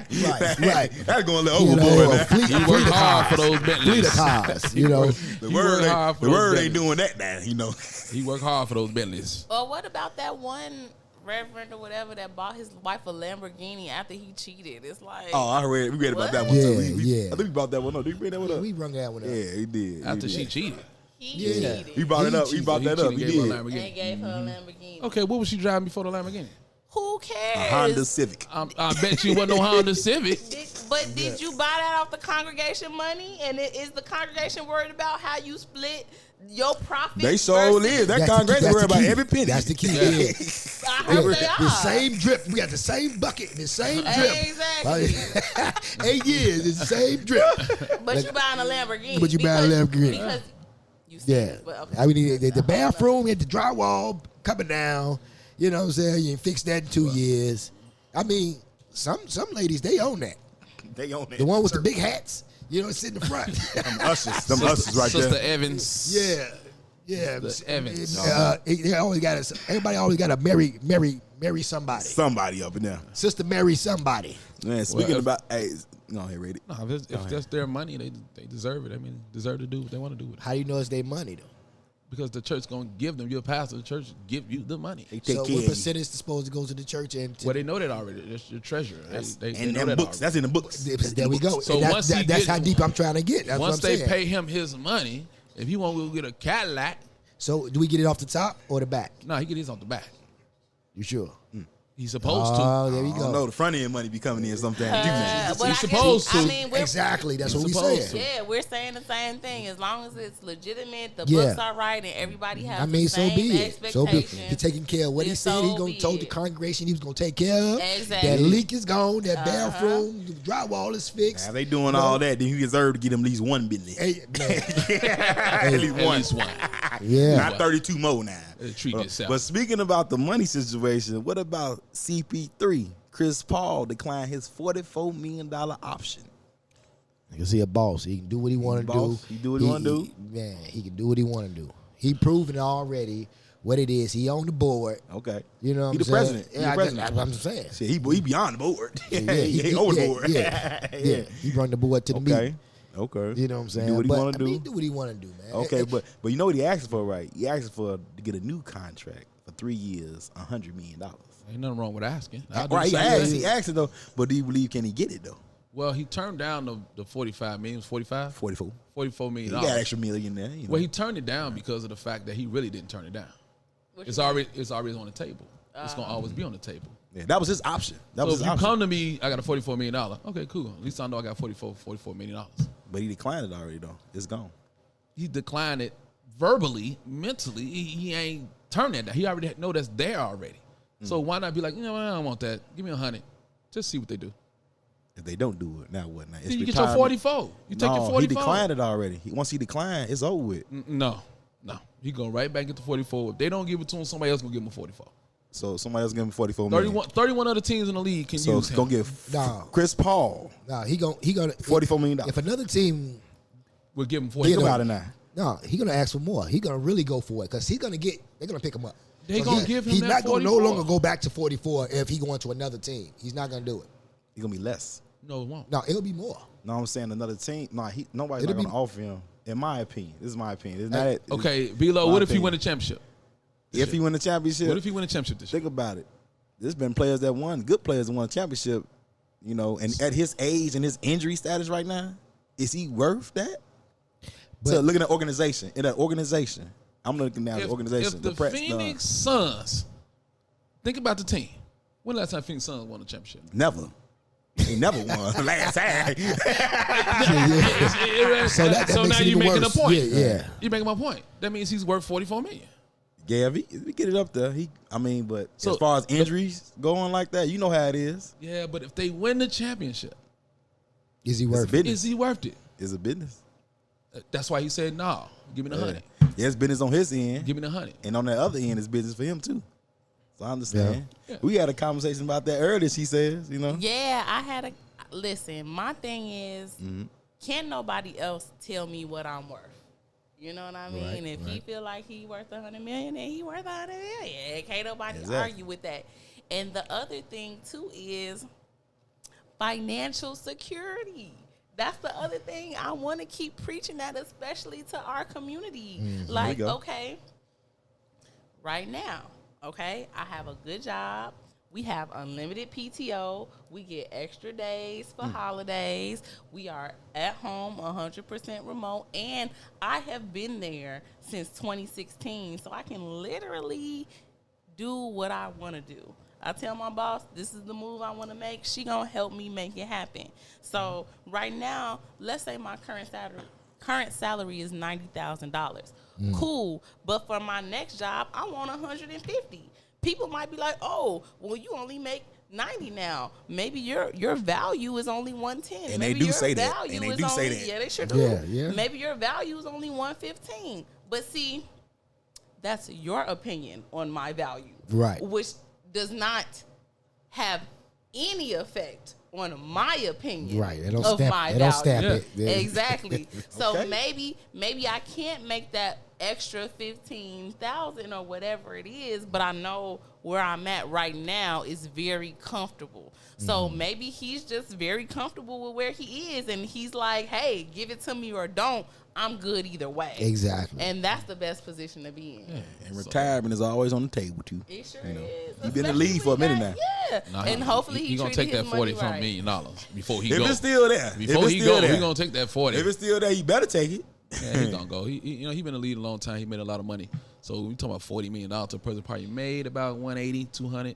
Right. That's going a little overboard now. He worked hard for those Bentleys. Cars. The word ain't doing that now. He worked hard for those Bentleys. Or what about that one reverend or whatever that bought his wife a Lamborghini after he cheated? It's like, we read about that one too. I think we bought that one up. Did we bring that one up? We brung that one up. Yeah, he did. After she cheated. He cheated. He brought it up. He brought that up. He did. And gave her a Lamborghini. Okay, what was she driving before the Lamborghini? Who cares? A Honda Civic. I bet you wasn't no Honda Civic. Did you buy that off the congregation money? And is the congregation worried about how you split your profit? They sure is. That congregation worried about every penny. That's the key. I heard they are. The same drip. We got the same bucket and the same drip. Exactly. 8 years, it's the same drip. But you buying a Lamborghini. But you buying a Lamborghini. Because you said but okay. I mean, the bathroom, had the drywall coming down. You know what I'm saying? You fix that in 2 years. I mean, some ladies, they own that. They own it. The one with the big hats, sit in the front. Them ushers right there. Sister Evans. Yeah. The Evans. Everybody always got to marry somebody. Somebody up in there. Sister marry somebody. Man, speaking about, go ahead, read it. No, if that's their money, they deserve it. I mean, deserve to do what they want to do with it. How do you know it's their money, though? Because the church gonna give them. You're a pastor. The church give you the money. So what percentage is supposed to go to the church? Well, they know that already. That's your treasurer. They know that books. That's in the books. There we go. So that's how deep I'm trying to get. That's once they pay him his money, if he want to go get a Cadillac. So do we get it off the top or the back? No, he get his off the back. You sure? He's supposed to. Oh, there we go. No, the front end money be coming in sometimes. He's supposed to. I mean, exactly. That's what we saying. Yeah, we're saying the same thing. As long as it's legitimate, the books are right, and everybody has the same so be it. expectations. He's taking care of what he said. He's going to told the congregation he was going to take care of. Exactly. That leak is gone. That bathroom, the drywall is fixed. Now they doing all that. Then he deserve to get him at least one business. At least one. Yeah. Not 32 more now. Treat yourself. But speaking about the money situation, what about CP3? Chris Paul declined his $44 million option. Because he a boss. He can do what he want to do. He do what he want to do? Man, he can do what he want to do. He proven already what it is. He on the board. Okay. You know what I'm saying? President. Yeah, the president. That's what I'm saying. See, he beyond the board. He ain't over the board. Yeah. He brought the board to the meeting. Okay. You know what I'm saying? Do what he want to do. He do what he want to do, man. Okay, but you know what he asked for, right? He asked for to get a new contract for 3 years, $100 million. Ain't nothing wrong with asking. Right, he asked it, though. But do you believe can he get it, though? Well, he turned down the $45 million. 45? 44. $44 million. He got extra million there. You know? Well, he turned it down because of the fact that he really didn't turn it down. It's already on the table. It's going to always be on the table. Yeah, that was his option. So if you come to me, I got a $44 million. Okay, cool. At least I know I got $44 million. But he declined it already, though. It's gone. He declined it verbally, mentally, he ain't turned that down. He already know that's there already. So why not be like, you know what, I don't want that. Give me 100. Just see what they do. If they don't do it, now what? Now it's You get your 44. You take your 44. He declined it already. Once he declined, it's over with. No. He go right back get the 44. If they don't give it to him, somebody else gonna give him a 44. So somebody else give him 44 million. 31 other teams in the league can use him. So it's gonna give Chris Paul. No, he gonna $44 million. If another team We'll give him 44. Think about it now. No, he's gonna ask for more. He's gonna really go for it because they're gonna pick him up. They gonna give him He's that not gonna 44. no longer go back to 44 if he going to another team. He's not gonna do it. It's gonna be less. No, it won't. No, it'll be more. No, I'm saying another team. No, nobody's It'll not be- gonna offer him. In my opinion, this is my opinion. It's not, Okay, B-Lo, my what if he opinion. win a championship? If he win the championship, What if he win a championship this year? think about it. There's been players that won, good players that won a championship. You know, and at his age and his injury status right now, is he worth that? So looking at organization, in an organization, I'm looking at the organization. If the Phoenix Suns, think about the team. When last time Phoenix Suns won a championship? Never. He never won last time. So, that now makes it you're even making worse. a point. Yeah. You're making my point. That means he's worth $44 million. Yeah, if we get it up there, but So- as far as injuries going like that, you know how it is. Yeah, but if they win the championship, Is he It's worth it? business. is he worth it? It's a business. That's why he said, no, give me the 100. Yeah, it's business on his end. Give me the 100. And on the other end, it's business for him too. So I understand. Yeah. We had a conversation about that earlier, she says, you know. Yeah, I had a listen. My thing is, can't nobody else tell me what I'm worth. You know what I mean? If he feel like he worth $100 million, then he worth $100 million. Can't nobody argue with that. And the other thing too is financial security. That's the other thing I want to keep preaching that, especially to our community. Like, There you go. okay, right now, okay, I have a good job. We have unlimited PTO. We get extra days for holidays. We are at home 100% remote. And I have been there since 2016. So I can literally do what I want to do. I tell my boss, this is the move I want to make. She going to help me make it happen. So right now, let's say my current salary is $90,000. Cool. But for my next job, I want $150,000. People might be like, oh, well, you only make 90 now. Maybe your value is only 110. And Maybe they do your say that. value And they is do say only- that. Yeah, they sure do. Yeah. Maybe your value is only 115. But see, that's your opinion on my value. Right. Which does not have any effect on my opinion Right. They don't of stamp, my they don't value. stamp it. Yeah. Exactly. So Okay. maybe I can't make that extra 15,000 or whatever it is, but I know where I'm at right now is very comfortable. So maybe he's just very comfortable with where he is, and he's like, "Hey, give it to me or don't. I'm good either way." Exactly. And that's the best position to be in. And retirement is always on the table too. It sure You know, is. you've been in the league for a minute now. Yeah. Nah, And hopefully he gonna treated take that his money $44 right. million before he If go. it's still there, Before he go, he gonna take that 40. If it's still there, you better take it. Yeah, he gonna go. He been in the league a long time. He made a lot of money. So we talking about $40 million to a person probably made about 180, 200.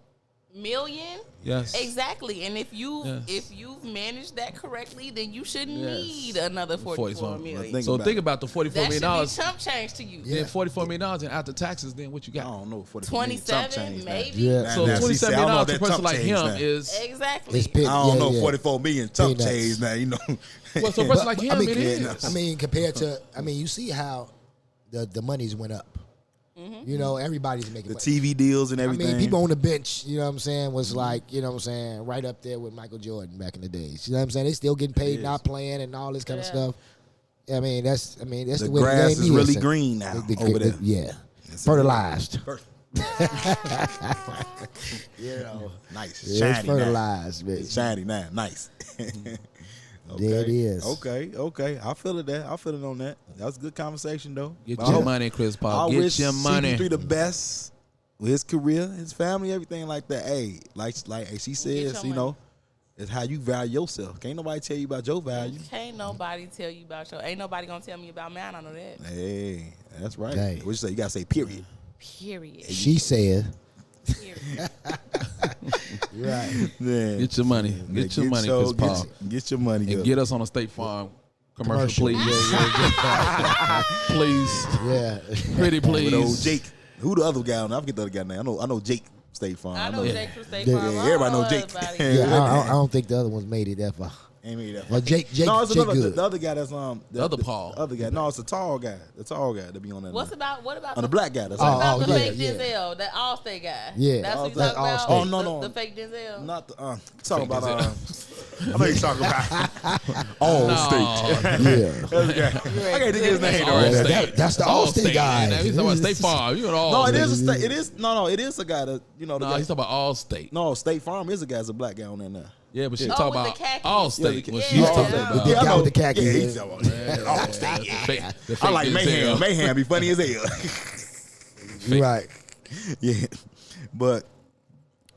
Million? Yes. Exactly. And if you've managed that correctly, then you shouldn't need another $44 million. Think So about think it. about the $44 That should million. be chump change to you. Then $44 million, and after taxes, then what you I got? don't know. 27 maybe. Yeah. So Now, see, $27 I don't know million if to a that person chump like change him now. is. Exactly. It's big. I don't know. Yeah. 44 million chump Peanuts. change now. You know. Well, so a person like him, I mean, it is. I mean, compared to, you see how the monies went up. You know, everybody's making The money. TV deals and I everything. mean, people on the bench, you know what I'm saying, was like, you know what I'm saying, right up there with Michael Jordan back in the days. You know what I'm saying? They still getting paid, not playing, and all this kind of Yeah. stuff. I mean, that's the the way the grass game is really is. green now over there. Yeah, It's fertilized. You know, nice, Yeah, it's shiny now. fertilized, man. It's shiny now, nice. There it is. Okay. I feel it there. I feel it on that. That was a good conversation though. Get But I your hope- money, Chris I Paul. Get wish your money. CP3 the best with his career, his family, everything like that. Hey, like she says, your you know, money. it's how you value yourself. Can't nobody tell you about your value. Can't nobody tell you about ain't nobody gonna tell me about mine. I know that. Hey, that's right. Hey. What you say? You gotta say period. Period. She said, Period. right. Man, Get your money. Get your money, Chris Paul. Get your money And up. get us on a State Farm Commercial, please. Please. Yeah. Pretty please. With old Jake. Who the other guy? I forget the other guy name. I know Jake State Farm. I know Jake from State Yeah, Farm. yeah, everybody know Jake. Yeah, I don't think the other ones made it that far. Ain't made that. Well, Jake No, it's Jake another. good. The other guy that's The other Paul. The other guy. No, it's the tall guy. The tall guy that be on that. What about the black guy? That's what on. about the yeah, fake yeah. Denzel, that Allstate guy? Yeah. That's what you That's talking about. Allstate. Oh, no. The fake Denzel. Not the talking about I know you talking about Allstate. Yeah. I can't think of his name. All though. State. That's the Allstate guy. Man. He's talking about State Farm. You know all. No, it is a state. It is it is a guy that the No, guy. he's talking about all state. No, State Farm is a guy. That's a black guy on there now. Yeah, but she's Oh, talking with about the khakis. all state. Yeah, When the- she's yeah, talking yeah. about The guy I know. with the khakis. Yeah, Yeah. he's talking about Allstate. the fake I like Denzel. Mayhem. Mayhem be funny as hell. Right. Yeah, but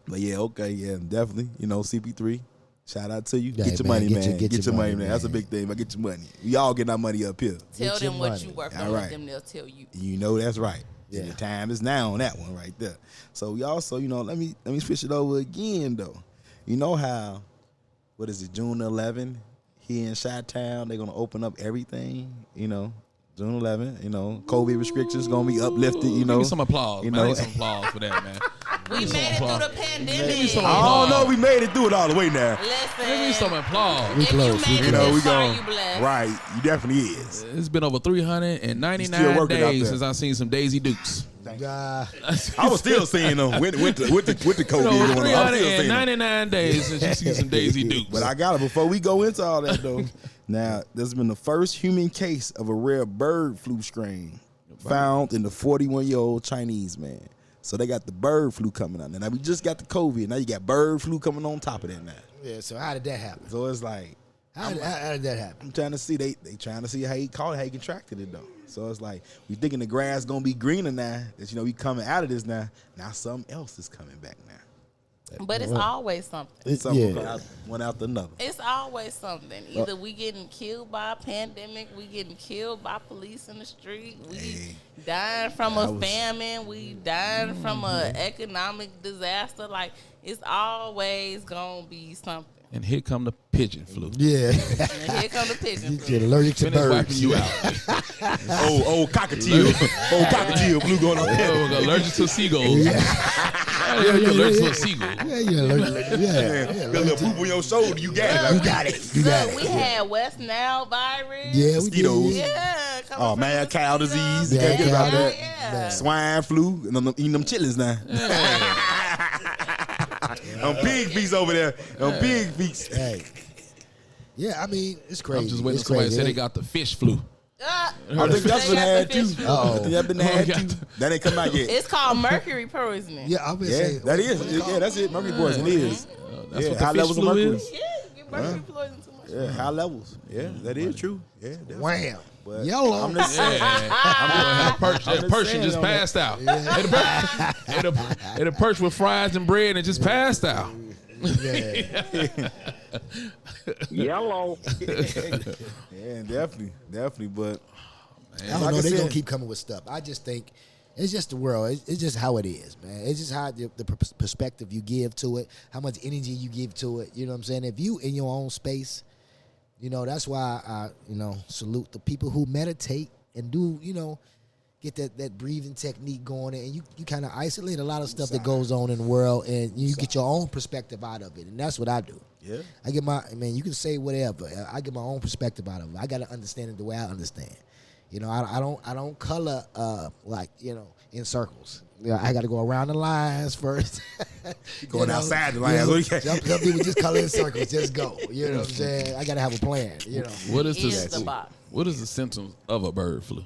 yeah, okay, yeah, definitely. CP3. Shout out to you. Yeah, Get your man, money, get your- man. get Get your your money, money, man. That's a man. big thing. But get your money. We all getting our money up here. Tell Get your them what money. you worth All on. right. Let them, they'll tell you. You know that's right. Yeah. The time is now on that one right there. So we also, let me switch it over again though. You know how, what is it, June 11th here in Chi-Town, they're gonna open up everything. June 11th. COVID restrictions gonna be uplifted. Give me some applause. You man. I know. need some applause for that, man. We some made it through the applause. pandemic. Give me some I don't know. We made it through it all the way now. Give me some Listen, applause. We if close. you made We it close. this far, going you blessed. right. You definitely is. It's been over You still 399 working out days there. since I seen some Daisy Dukes. I was still seeing them with the COVID You know, going on. I was still seeing them. 399 days since you see some Daisy Dukes. But I got it before we go into all that though. Now, there's been the first human case of a rare bird flu strain found in the 41-year-old Chinese man. So they got the bird flu coming out. Now we just got the COVID. Now you got bird flu coming on top of that now. Yeah. So how did that happen? So it's like How did that happen? I'm trying to see they trying to see how he caught it, how he contracted it though. So it's like we thinking the grass gonna be greener now. That we coming out of this now. Now something else is coming back now. But it's always something. Something Yeah. one after another. It's always something. Either we getting killed by a pandemic, we getting killed by police in the street, we dying from a famine, we dying from a economic disaster. Like, it's always gonna be something. And here come the pigeon flu. Yeah. And here come the pigeon You flu. get allergic to Finish wiping birds. you out. Old cockatiel. Old cockatiel blue going on there. Oh, allergic to seagulls. You're allergic to a seagull. Yeah, you're allergic. Yeah. Got a little poop on your shoulder, you got it. You got it. You got Look, we it. had West Nile virus. Yeah, we Mosquitoes. did. Yeah. coming Oh from man, the cow disease. You Yeah, can't get about cow- that. Yeah. Swine flu. And I'm eating them chitlins now. Them pig feet over there. Them pig feet. Hey. Yeah, I mean, it's crazy. I'm just waiting It's for somebody to crazy. say they got the fish flu. Ah, I think that's They been got had the too. fish flu. Uh-oh. I think that's been had too. That ain't come out yet. It's called mercury poisoning. Yeah, I'm gonna Yeah, say that is. Yeah, that's it. Mercury poison is. That's Yeah, what the high fish levels of flu mercury. is. Yeah, you get mercury poisoning too much. Yeah, high levels. Yeah, that is true. Yeah, definitely. wham. But Yellow. I'm just saying. That just person saying just on that. passed out. And a perch with fries and bread and just passed out. Yeah. Yellow. Yeah, definitely. But I don't like know. I They're said- gonna keep coming with stuff. I just think it's just the world. It's just how it is, man. It's just how the perspective you give to it, how much energy you give to it. You know what I'm saying? If you in your own space, that's why I, salute the people who meditate and do, get that breathing technique going, and you kind of isolate a lot of stuff that goes on in the world, and you get your own perspective out of it, and that's what I do. yeah, I get you can say whatever. I get my own perspective out of it. I got to understand it the way I understand. I don't color in circles. I got to go around the lines first. going outside the lines. Some people just color in circles. Just go. You know what I'm saying? I got to have a plan. What is Is the box. What is the symptoms of a bird flu?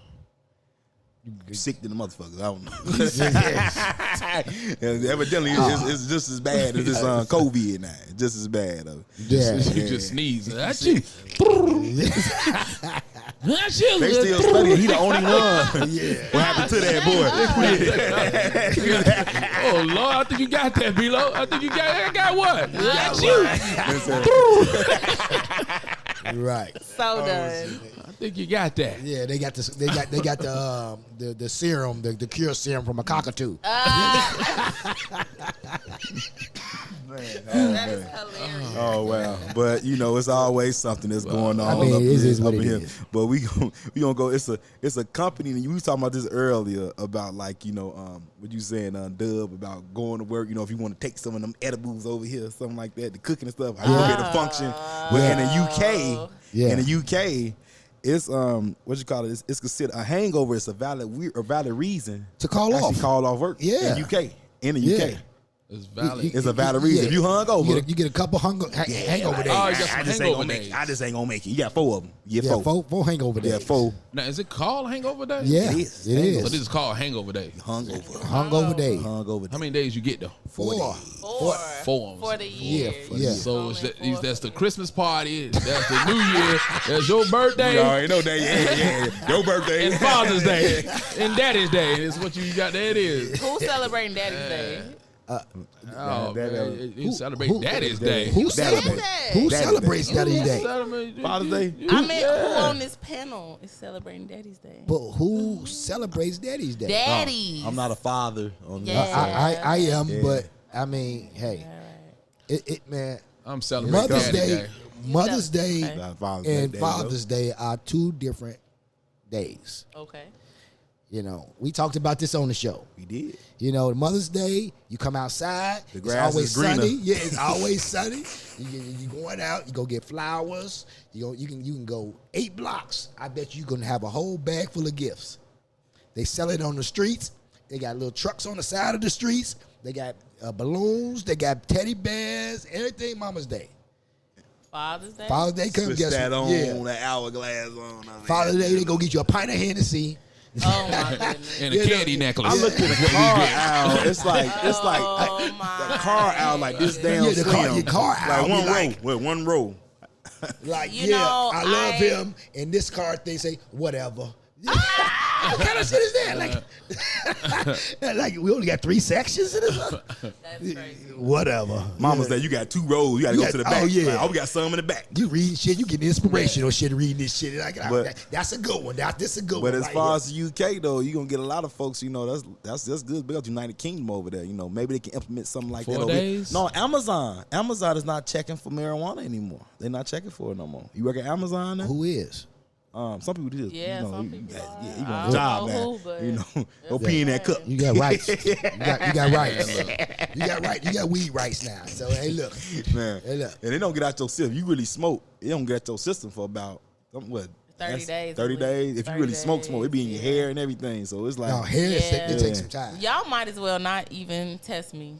sick than the motherfuckers. I don't know. Evidently, it's just as bad as this COVID now. It's just as bad. Yeah. You just sneeze. That's you. That's you. They still studying. He the only one. What happened to that boy? Oh Lord, I think you got that, B-Lo. I think you got what? That's you. Right. So done. I think you got that. Yeah, they got the serum, the cure serum from a cockatoo. That is hilarious. Oh wow! But you know, it's always something that's going on. I mean, up it here, is what up it here. is. But we gonna go. It's a company. And you was talking about this earlier about like what you saying, Dub, about going to work. You know, if you want to take some of them edibles over here, something like that, the cooking and stuff. How you get a function? But in the UK, it's what you call it? It's considered a hangover. It's a valid reason to call off work. Yeah, in the UK. It's valid. It's a valid reason. If you hungover, you get a couple hangover days. Oh, you got some hangover days. I just ain't gonna make it. You got 4 of them. You get four hangover days. Yeah, 4. Now, is it called hangover day? Yeah, it is. So this is called hangover day. Hungover day. Hungover. How many days you get though? 4. 4. For the year. Yeah. So that's the Christmas party. That's the New Year. That's your birthday. You already know that. Yeah. Your birthday. And Father's Day. And Daddy's Day. It's what you got there. It is. Who's celebrating Daddy's Day? You celebrate Daddy's Day. Who celebrates Daddy's Day? Father's Day. I mean, who on this panel is celebrating Daddy's Day? But who celebrates Daddy's Day? Daddy. I'm not a father. I am, but I mean, hey, man. I'm celebrating Mother's Day and Day, Father's Day are 2 different days. Okay. You know, we talked about this on the show. We did. You know, Mother's Day, you come outside. The grass it's always is greener. sunny. Yeah, it's always sunny. You going out. You go get flowers. You can go 8 blocks. I bet you gonna have a whole bag full of gifts. They sell it on the streets. They got little trucks on the side of the streets. They got balloons. They got teddy bears. Everything. Mama's Day. Father's Day. Father's Day come. Switch Guess that what? on. That hourglass on. Father's Day, they go get you a pint of Hennessy. Oh my goodness. And a candy necklace. I looked at the car aisle. It's like the car aisle like this damn the car aisle. Like one row. Like, I I love him. And this card, they say, whatever. What kind of shit is that? Like we only got 3 sections in this. That's crazy. Whatever. Mama's Day, you got 2 rows. You got to go to the back. Oh, yeah. Like, we got some in the back. You read shit, you get inspirational shit reading this shit. Like, that's a good one. That's a good one. But as right far here. as the UK though, you're gonna get a lot of folks, that's good. Big up United Kingdom over there. Maybe they can implement something like 4 that. days? No, Amazon. Amazon is not checking for marijuana anymore. They're not checking for it no more. You work at Amazon now? Who is? Some people do. Yeah, some people are. You I want a don't job know now. who, but Go pee in that cup. You got rights. You got rights. You got right. You got weed rights now. So hey, look, Man. Hey, look. And they don't get out your system. You really smoke, it don't get out your system for about 30 days. 30 days. If you really smoke, it be in your yeah. hair and everything. So it's like No, hair it takes some time. Y'all might as well not even test me.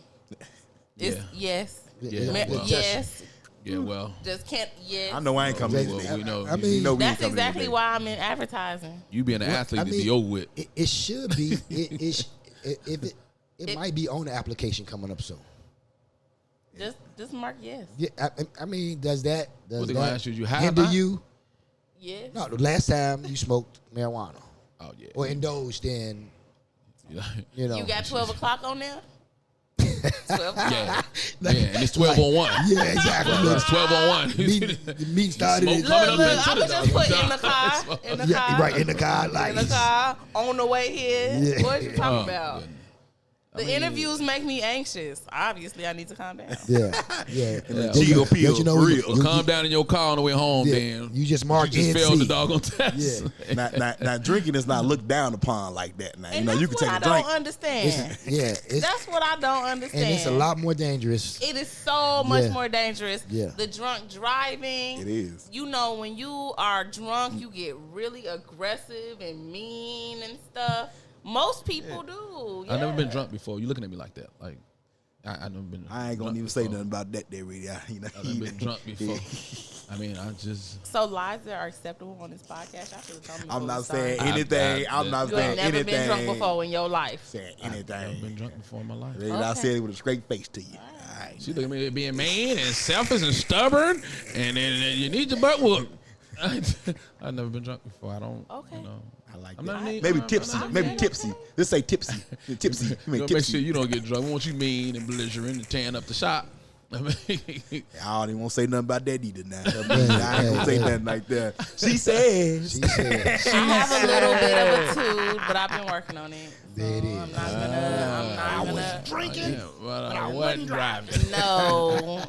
It's yes. Yes. Yeah, well. Just can't. Yes. I know I ain't coming in Well, today. we know. I mean, we ain't That's coming in exactly today. why I'm in advertising. You being an athlete I to mean, be over with. It should be. It might be on the application coming up soon. Just mark yes. Yeah, I mean, does that What they gonna ask you? You high hinder now? you? Yes. No, the last time you smoked marijuana Oh yeah. or indulged in, you know, You got 12 o'clock on there? 12 o'clock. Yeah. And it's 12 on 1. yeah, exactly. It's 12 on 1. The meeting started. Smoke At, coming up Look, into I the was just dog. put in the car. In the yeah, car. right in the car, like In the car. On the way here. Yeah. What you talking about? goodness. The interviews make me anxious. Obviously, I need to calm down. yeah. Chill pill, Don't you know, for real. Calm down in your car on the way home, Yeah, then. you just mark You just failed the NC. doggone test. Yeah. Now drinking is not looked down upon like that. Now And you that's can what take I a drink. don't understand. That's what I don't understand. and it's a lot more dangerous. It is so much Yeah. more dangerous. Yeah. The drunk driving. It is. You know, when you are drunk, you get really aggressive and mean and stuff. Most people do. I've never been yeah. drunk before. You looking at me like that. Like, I've never been I ain't gonna drunk even say before. nothing about that there, really. I've never been drunk before. I mean, I just... So lies that are acceptable on this podcast. Y'all should have told me. I'm before not we started. saying anything. I'm not You saying ain't never anything. been drunk before in your life. Saying I've never been anything. drunk before in my life. I Okay. said it with a straight face to you. All right. She look at me as being mean and selfish and stubborn, and then you need your butt whooped. I've never been drunk before. I don't. Okay. You know, I like I'm that. not need- Maybe I'm tipsy. not- Maybe tipsy. Let's say tipsy. Tipsy. You you make know, make sure tipsy. you don't get drunk. We want you mean and belligerent and tearing up the shop. I mean, I don't even want to say nothing about that either now. I ain't gonna say nothing like that. She said. I have a little bit of a toot, but I've been working on it. There it is. I'm not gonna Drinking. yeah, but I wasn't driving. No.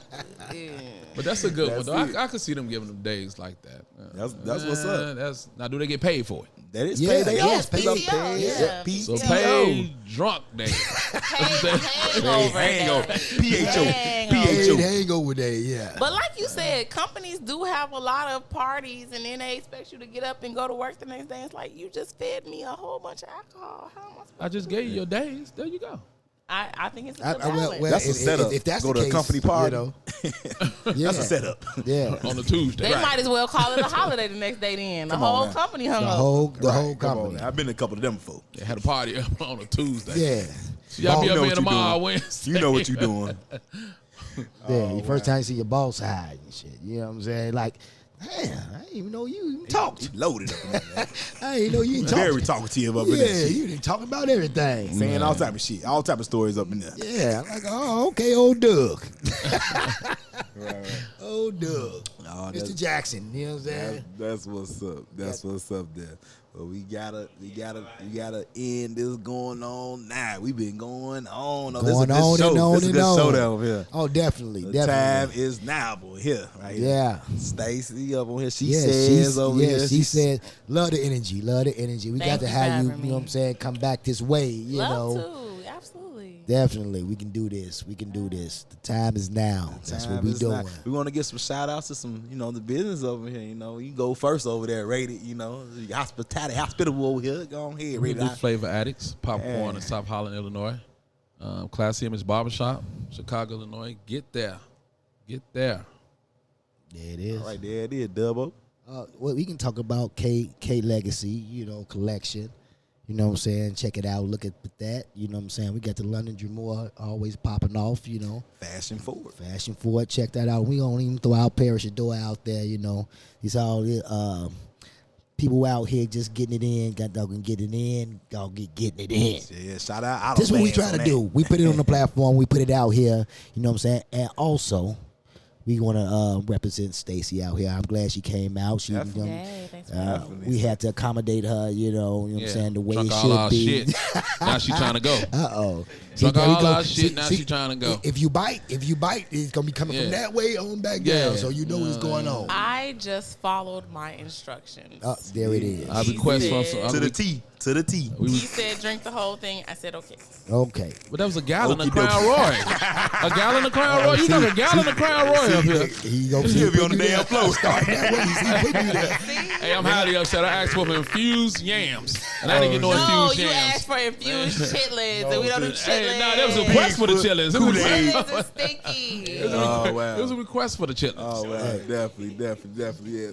But that's a good one, That's though. it. I could see them giving them days like that. That's what's up. Now, do they get paid for it? That is Yeah, payday yeah, off. PTO, yeah. So PTO. pay drunk day. Hangover. Hangover. Hangover. Paid hangover day, yeah. But like you said, companies do have a lot of parties, and then they expect you to get up and go to work the next day. It's like, you just fed me a whole bunch of alcohol. How am I supposed I just to gave you your days. There you go. I think it's a good balance. That's a setup. If that's Go the to a case, company party. you know, yeah, That's a setup. Yeah, On a Tuesday. They might as well call it a holiday the next day then. The Come on whole now. company hung the up. whole Come company. on, I've been to a couple of them before. They had a party on a Tuesday. Yeah, So y'all be You up know here what you tomorrow, doing. Wednesday. You know what you're doing. yeah. The first time you see your boss hide and shit. You know what I'm saying? Like, damn, I didn't even know you even He talked. loaded up in there, man. I didn't know you even Very talked. talkative up in Yeah, there. you didn't talk about everything. Saying all type of shit. All type of stories up in there. Yeah, I'm like, oh, okay, old Doug. Right. Old Doug. Oh, Mr. Jackson, you know what I'm saying? That's what's up. That's what's up there. But we gotta end this going on now. We've been going on. Going this is a good on show. and on This is a and good show on. down here. Oh, definitely, The definitely. time is now, boy. Here, right here. Yeah. Stacy up on here. She Yeah, says over here. she said, love the energy, love the energy. We Thank got to you for have you, having you know what I'm me. saying, come back this way, you Love know. to, absolutely. Definitely, we can do this. We can do this. The time is now. That's what Time we is doing. now. We want to get some shout outs to some, the business over here. You go first over there, rate it. Hospitality, hospitable over here. Go on ahead, We rate do it. Flavor Addicts, popcorn Yeah. in South Holland, Illinois. Classy Image Barbershop, Chicago, Illinois. Get there. Get there. There it is. Right there, it is, Dubbo. Well, we can talk about K Legacy, collection. You know what I'm saying? Check it out. Look at that. You know what I'm saying? We got the London Dremore always popping off, Fashion forward. Fashion forward. Check that out. We don't even throw our parish door out there, It's all people out here just getting it in. Got dog and getting it in. Dog getting it in. Yeah, shout out. This is what we trying to do. We put it on the platform. We put it out here. You know what I'm saying? And also, we want to represent Stacy out here. I'm glad she came out. She, Definitely. Hey, thanks for having me. we had to accommodate her. You know what I'm saying? The way Drunk it all our should be. shit. Now she trying to go. Uh-oh. Drunk there we all go. our shit. Now she trying to go. If you bite, it's gonna be coming from Yeah. that way on back Yeah. down. So you know what's going on. I just followed my instructions. There it is. I request from some. To the T. To the T. He said drink the whole thing. I said okay. Okay. But that was a gallon of Okey Crown dokey. Roy. A gallon of Crown Roy. You got a gallon of Crown Roy up here. He gonna He'll be on the put you damn there. floor. Start that way. See, put you there. Hey, I'm highly upset. I asked for infused yams. And I didn't get no No, infused you yams. asked for infused chitlins, and we don't do chitlins. Hey, nah, that was a request for the chitlins. It was, Chitlins is stinky. Oh, wow. it was a request for the chitlins. Oh, wow. Definitely. Yeah.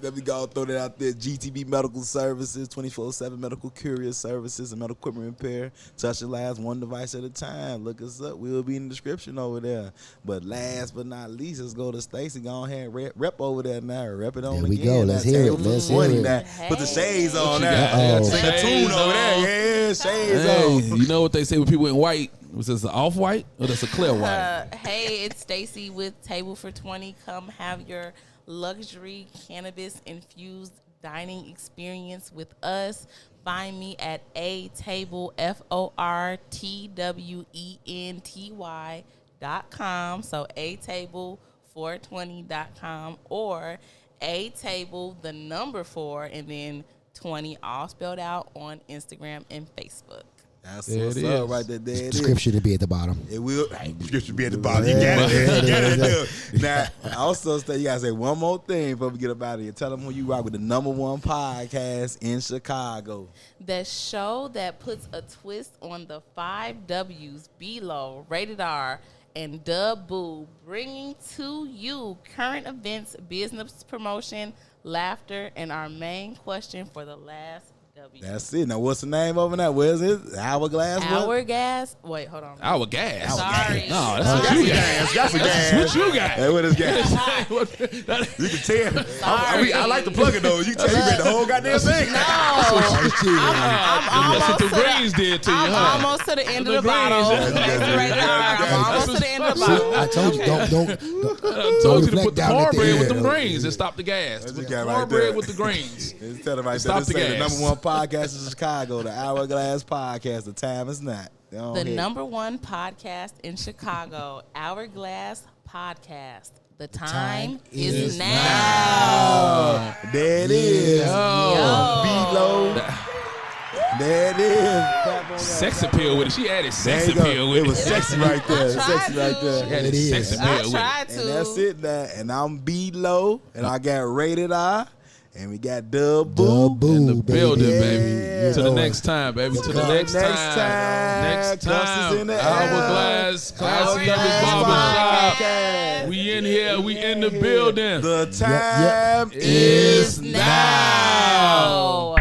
Let me go throw that out there. GTB Medical Services, 24/7 medical courier services and medical equipment repair. Touch your lives one device at a time. Look us up. We'll be in the description over there. But last but not least, let's go to Stacy. Go ahead and rep over there now. Rep it on There we again. go. Let's hear it. Let's hear it. Now. Put the shades on you now. got? Sing a Shades tune over on. there. Yeah, shades Hey, on. you know what they say when people in white? Was this an off-white or that's a clear white? Hey, it's Stacy with Table for 20. Come have your luxury cannabis infused dining experience with us. Find me at atable fortwenty.com. So atable420.com or atable the number 4 and then 20 all spelled out on Instagram and Facebook. That's There what's it up is. right there. There it is. Description to be at the bottom. It will. Hey, description be at the bottom. You got it. You got it. Now, I also say you gotta say one more thing before we get up out of here. Tell them who you rock with, the #1 podcast in Chicago. The show that puts a twist on the 5 W's, below, rated R, and Dub Boo, bringing to you current events, business promotion, laughter, and our main question for the last That's it. Now, what's the name over there? Where's it? Hourglass? What? Hourglass. Wait, hold on. Hourglass. Sorry. No, that's what you got. That's a gas. What you got? Hey, what is gas? You can tell. I like to plug it though. You can tell you made the whole goddamn thing. No. That's what the greens did to you, I'm huh? almost to the end of The the bottle. greens. I'm almost to the end of the bottle. I told you, don't I told you to put the down at the cornbread with end. the greens and stop the gas. That's Put the the guy right cornbread there. with the greens. Instead of right Stop there, this the is the gas. number one podcast in Chicago, the Hourglass Podcast. The time is not. The number one podcast in Chicago, Hourglass Podcast. The time is now. There it is. B-Lo. There it is. Sex appeal with it. She added There sex you go. appeal with It was sexy right there. I tried Sexy right to. there. She added It is. sex I appeal with it. tried to. And that's it now. And I'm B-Lo. And I got Rated R. And we got Dub Boo. In the building, Yeah. baby. To the next time, baby. To the next time. Next Clusters in time. the Hourglass. Classy Hourglass Barbershop. Podcast. We in here. We in the building. The time Is is now. now.